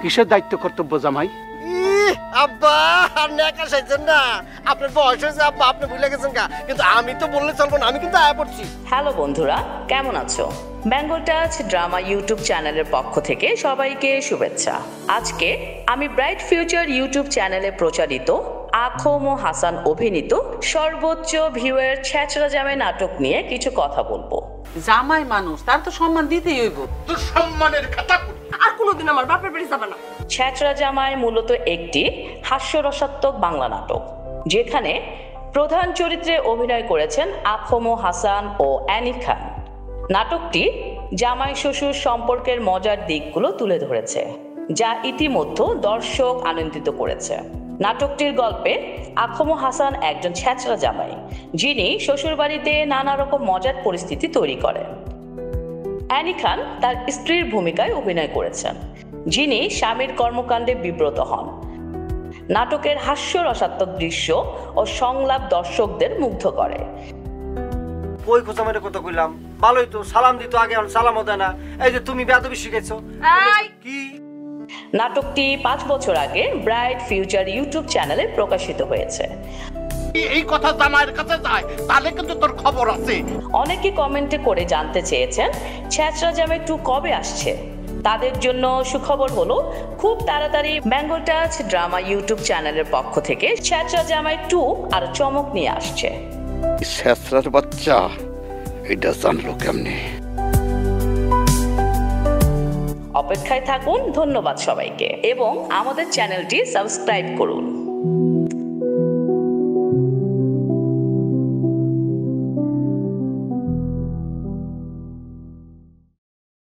কিসের দায়িত্ব কর্তব্য জামাই? আব্বা আর নেকা সাইছেন না, আপনার বয়স হয়েছে আব্বা, আপনি ভুলে গেছেন কা, কিন্তু আমি তো বললে চলবো না, আমি কিন্তু আয়া পড়ছি। হ্যালো বন্ধুরা, কেমন আছো? বেঙ্গল টাচ ড্রামা ইউটিউব চ্যানেলের পক্ষ থেকে সবাইকে শুভেচ্ছা। আজকে আমি ব্রাইট ফিউচার ইউটিউব চ্যানেলে প্রচারিত আখম ও হাসান অভিনীত সর্বোচ্চ ভিউয়ের ছেঁচড়া জামাই নাটক নিয়ে কিছু কথা বলবো। জামাই মানুষ, তার তো সম্মান দিতেই হইব। তোর সম্মানের কথা আর কোনোদিন আমার বাপের বাড়ি যাবে না। ছেঁচড়া জামাই মূলত একটি হাস্যরসাত্মক বাংলা নাটক, যেখানে প্রধান চরিত্রে অভিনয় করেছেন আখম হাসান ও অ্যানি খান। নাটকটি জামাই শ্বশুর সম্পর্কের মজার দিকগুলো তুলে ধরেছে, যা ইতিমধ্যে দর্শক আনন্দিত করেছে। নাটকটির গল্পে আখম হাসান একজন ছেঁচড়া জামাই, যিনি শ্বশুরবাড়িতে নানা রকম মজার পরিস্থিতি তৈরি করেন। অ্যানি খান তার স্ত্রীর ভূমিকায় অভিনয় করেছেন, যিনি স্বামীর কর্মকাণ্ডে বিব্রত হন। নাটকের হাস্যরসাত্মক দৃশ্য ও সংলাপ দর্শকদের মুগ্ধ করে। ওই খোঁচামের কথা কইলাম, ভালোই তো, সালাম দিত আগে, এখন সালামও দেয় না। এই যে তুমি বেয়াদবি শিখেছো কি? নাটকটি 5 বছর আগে ব্রাইট ফিউচার ইউটিউব চ্যানেলে প্রকাশিত হয়েছে। এই কথা জামাইয়ের কাছে যায়, তাহলে কিন্তু তোর খবর আছে। অনেকে কমেন্টে করে জানতে চেয়েছেন ছেঁচড়া জামাই 2 কবে আসছে। তাদের জন্য সুখবর হলো, খুব তাড়াতাড়ি বেঙ্গল টাচ ড্রামা ইউটিউব চ্যানেলের পক্ষ থেকে ছেঁচড়া জামাই 2 আর চমক নিয়ে আসছে। ছেঁচড়ার বাচ্চা এটা জানলো কেমনে? অপেক্ষায় থাকুন। ধন্যবাদ সবাইকে এবং আমাদের চ্যানেলটি সাবস্ক্রাইব করুন।